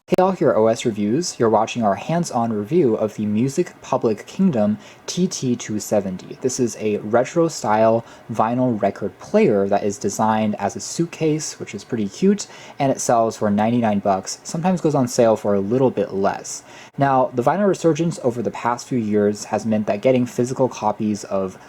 Hey all, here at OS Reviews. You're watching our hands-on review of the Music Public Kingdom TT270. This is a retro-style vinyl record player that is designed as a suitcase, which is pretty cute, and it sells for 99 bucks, sometimes goes on sale for a little bit less. Now, the vinyl resurgence over the past few years has meant that getting physical copies of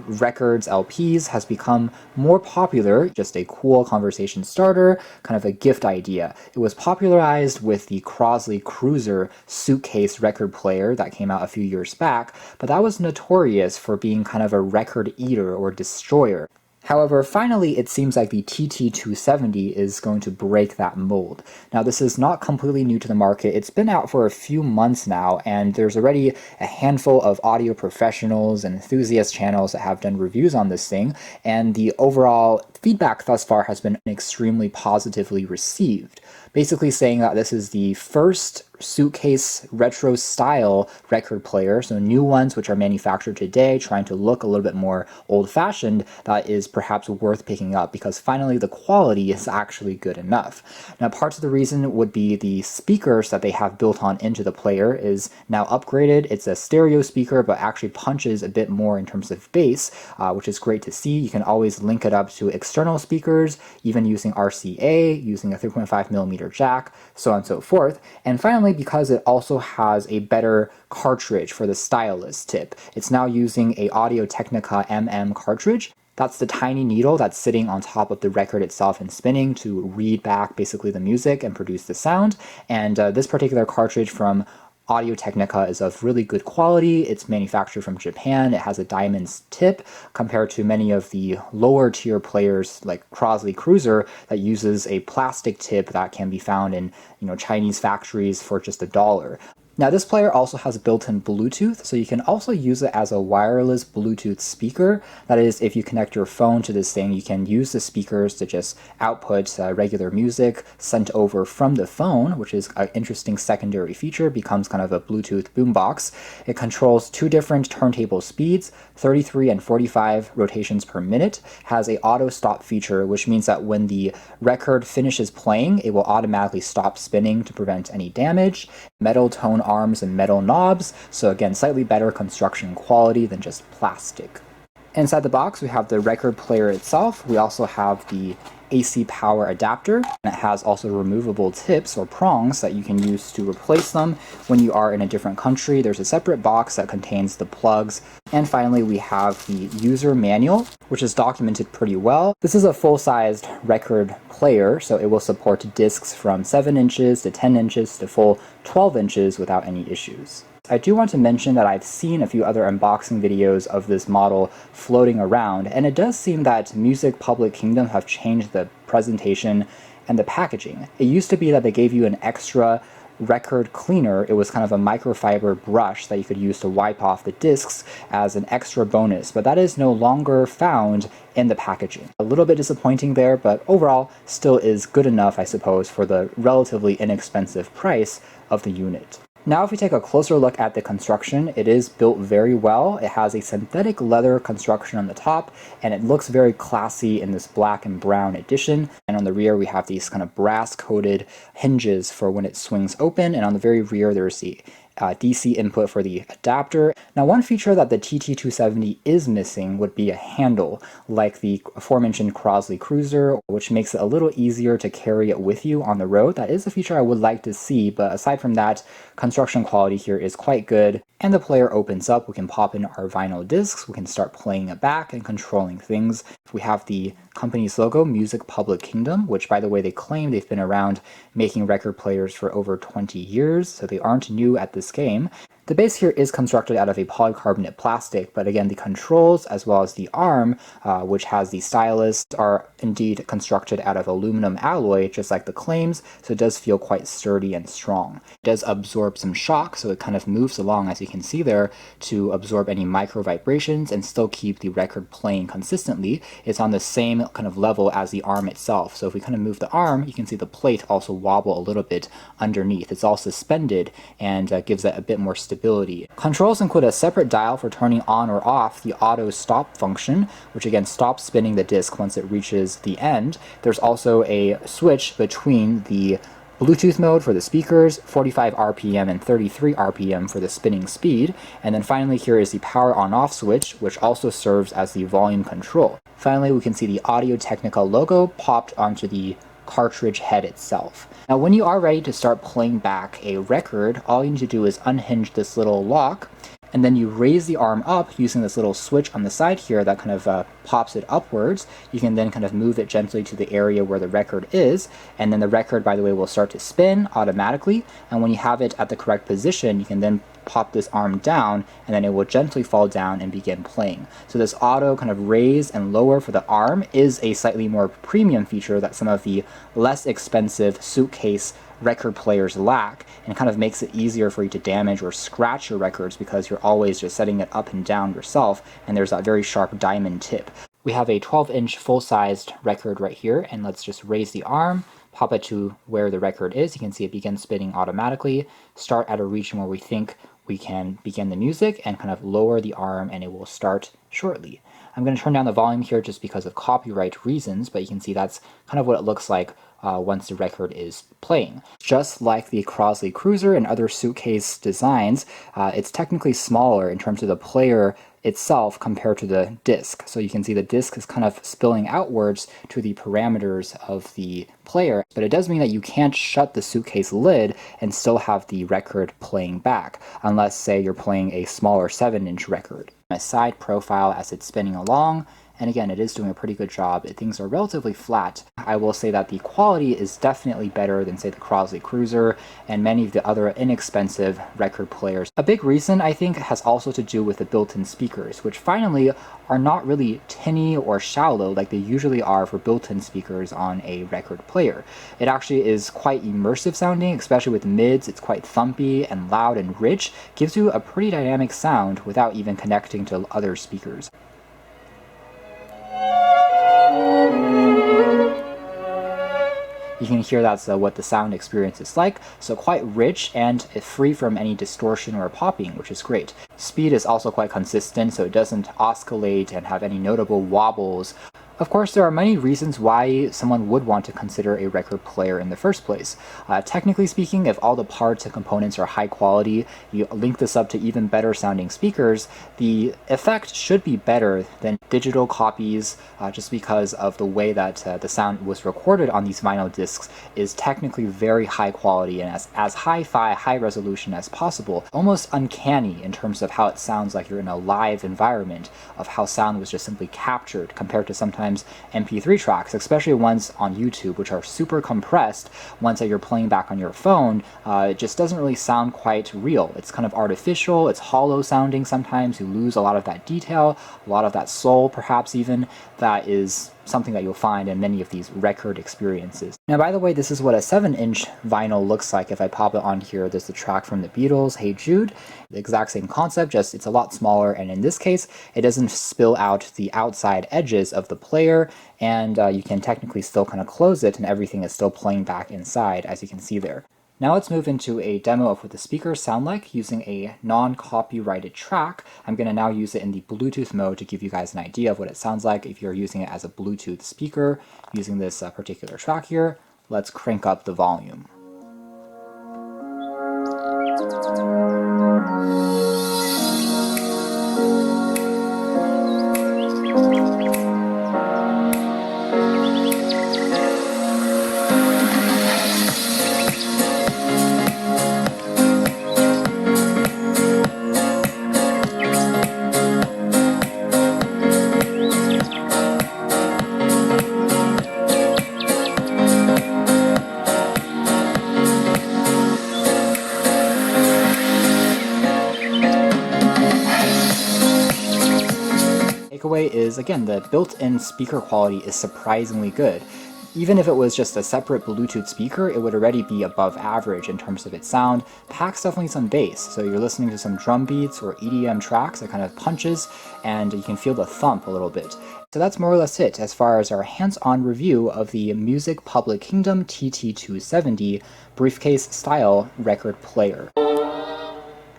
records, LPs, has become more popular, just a cool conversation starter, kind of a gift idea. It was popularized with the Crosley Cruiser Suitcase record player that came out a few years back, but that was notorious for being kind of a record eater or destroyer. However, finally, it seems like the TT270 is going to break that mold. Now, this is not completely new to the market. It's been out for a few months now, and there's already a handful of audio professionals and enthusiast channels that have done reviews on this thing, and the overall feedback thus far has been extremely positively received. Basically saying that this is the first suitcase retro style record player, so new ones which are manufactured today, trying to look a little bit more old-fashioned, that is perhaps worth picking up because finally the quality is actually good enough. Now, parts of the reason would be the speakers that they have built on into the player is now upgraded. It's a stereo speaker but actually punches a bit more in terms of bass, which is great to see. You can always link it up to external speakers, even using RCA, using a 3.5mm jack, so on and so forth. And finally, because it also has a better cartridge for the stylus tip, it's now using a Audio-Technica MM cartridge. That's the tiny needle that's sitting on top of the record itself and spinning to read back basically the music and produce the sound. And this particular cartridge from Audio-Technica is of really good quality. It's manufactured from Japan. It has a diamond tip compared to many of the lower tier players like Crosley Cruiser that uses a plastic tip that can be found in Chinese factories for just $1. Now, this player also has built-in Bluetooth, so you can also use it as a wireless Bluetooth speaker. That is, if you connect your phone to this thing, you can use the speakers to just output regular music sent over from the phone, which is an interesting secondary feature, becomes kind of a Bluetooth boombox. It controls two different turntable speeds, 33 and 45 rotations per minute, has a auto stop feature, which means that when the record finishes playing, it will automatically stop spinning to prevent any damage. Metal tone arms and metal knobs, so again, slightly better construction quality than just plastic. Inside the box, we have the record player itself. We also have the AC power adapter, and it has also removable tips or prongs that you can use to replace them when you are in a different country. There's a separate box that contains the plugs. And finally, we have the user manual, which is documented pretty well. This is a full-sized record player, so it will support discs from 7 inches to 10 inches to full 12 inches without any issues. I do want to mention that I've seen a few other unboxing videos of this model floating around, and it does seem that Music Public Kingdom have changed the presentation and the packaging. It used to be that they gave you an extra record cleaner. It was kind of a microfiber brush that you could use to wipe off the discs as an extra bonus, but that is no longer found in the packaging. A little bit disappointing there, but overall still is good enough, I suppose, for the relatively inexpensive price of the unit. Now, if we take a closer look at the construction, it is built very well. It has a synthetic leather construction on the top, and it looks very classy in this black and brown edition. And on the rear, we have these kind of brass-coated hinges for when it swings open, and on the very rear, there's the DC input for the adapter. Now, one feature that the TT270 is missing would be a handle, like the aforementioned Crosley Cruiser, which makes it a little easier to carry it with you on the road. That is a feature I would like to see, but aside from that, construction quality here is quite good. And the player opens up, we can pop in our vinyl discs, we can start playing it back and controlling things. We have the company's logo, Music Public Kingdom, which, by the way, they claim they've been around making record players for over 20 years, so they aren't new at this game. The base here is constructed out of a polycarbonate plastic, but again, the controls as well as the arm, which has the stylus, are indeed constructed out of aluminum alloy, just like the claims, so it does feel quite sturdy and strong. It does absorb some shock, so it kind of moves along, as you can see there, to absorb any micro vibrations and still keep the record playing consistently. It's on the same kind of level as the arm itself, so if we kind of move the arm, you can see the plate also wobble a little bit underneath. It's all suspended and gives it a bit more stability. Controls include a separate dial for turning on or off the auto stop function, which again stops spinning the disc once it reaches the end. There's also a switch between the Bluetooth mode for the speakers, 45 RPM and 33 RPM for the spinning speed, and then finally here is the power on-off switch, which also serves as the volume control. Finally, we can see the Audio-Technica logo popped onto the cartridge head itself. Now when you are ready to start playing back a record, all you need to do is unhinge this little lock, and then you raise the arm up using this little switch on the side here that kind of pops it upwards. You can then kind of move it gently to the area where the record is, and then the record, by the way, will start to spin automatically, and when you have it at the correct position, you can then pop this arm down, and then it will gently fall down and begin playing. So this auto kind of raise and lower for the arm is a slightly more premium feature that some of the less expensive Suitcase record players lack, and kind of makes it easier for you to damage or scratch your records because you're always just setting it up and down yourself, and there's that very sharp diamond tip. We have a 12-inch full-sized record right here, and let's just raise the arm, pop it to where the record is. You can see it begins spinning automatically, start at a region where we think we can begin the music, and kind of lower the arm and it will start shortly. I'm going to turn down the volume here just because of copyright reasons, but you can see that's kind of what it looks like once the record is playing. Just like the Crosley Cruiser and other Suitcase designs, it's technically smaller in terms of the player itself compared to the disc. So you can see the disc is kind of spilling outwards to the parameters of the player, but it does mean that you can't shut the Suitcase lid and still have the record playing back, unless, say, you're playing a smaller 7-inch record. A side profile as it's spinning along, and again, it is doing a pretty good job. Things are relatively flat. I will say that the quality is definitely better than, say, the Crosley Cruiser and many of the other inexpensive record players. A big reason, I think, has also to do with the built-in speakers, which finally are not really tinny or shallow like they usually are for built-in speakers on a record player. It actually is quite immersive sounding, especially with mids. It's quite thumpy and loud and rich, gives you a pretty dynamic sound without even connecting to other speakers. You can hear that's what the sound experience is like, so quite rich and free from any distortion or popping, which is great. Speed is also quite consistent, so it doesn't oscillate and have any notable wobbles. Of course, there are many reasons why someone would want to consider a record player in the first place. Technically speaking, if all the parts and components are high quality, you link this up to even better sounding speakers, the effect should be better than digital copies, just because of the way that the sound was recorded on these vinyl discs is technically very high quality and as hi-fi, high resolution as possible, almost uncanny in terms of how it sounds like you're in a live environment, of how sound was just simply captured compared to sometimes MP3 tracks, especially ones on YouTube, which are super compressed. Ones that you're playing back on your phone, it just doesn't really sound quite real. It's kind of artificial, it's hollow sounding sometimes, you lose a lot of that detail, a lot of that soul perhaps even, that is something that you'll find in many of these record experiences. Now, by the way, this is what a 7-inch vinyl looks like. If I pop it on here, there's the track from the Beatles, Hey Jude. The exact same concept, just it's a lot smaller, and in this case, it doesn't spill out the outside edges of the player, and you can technically still kind of close it, and everything is still playing back inside, as you can see there. Now let's move into a demo of what the speakers sound like using a non-copyrighted track. I'm going to now use it in the Bluetooth mode to give you guys an idea of what it sounds like if you're using it as a Bluetooth speaker using this particular track here. Let's crank up the volume. Takeaway is, again, the built-in speaker quality is surprisingly good. Even if it was just a separate Bluetooth speaker, it would already be above average in terms of its sound. Packs definitely some bass, so you're listening to some drum beats or EDM tracks that kind of punches, and you can feel the thump a little bit. So that's more or less it as far as our hands-on review of the Music Public Kingdom TT270 briefcase-style record player.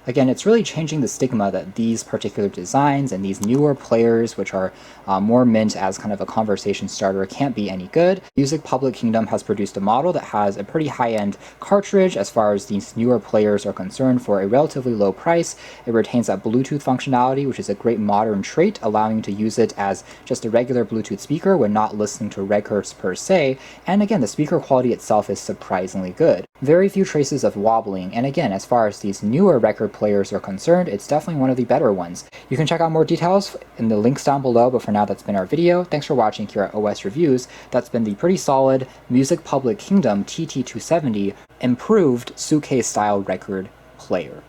Again, it's really changing the stigma that these particular designs and these newer players, which are more meant as kind of a conversation starter, can't be any good. Music Public Kingdom has produced a model that has a pretty high-end cartridge as far as these newer players are concerned for a relatively low price. It retains that Bluetooth functionality, which is a great modern trait, allowing you to use it as just a regular Bluetooth speaker when not listening to records per se. And again, the speaker quality itself is surprisingly good. Very few traces of wobbling, and again, as far as these newer record players are concerned, it's definitely one of the better ones. You can check out more details in the links down below, but for now that's been our video. Thanks for watching here at OS Reviews. That's been the pretty solid Music Public Kingdom TT270 improved suitcase style record player.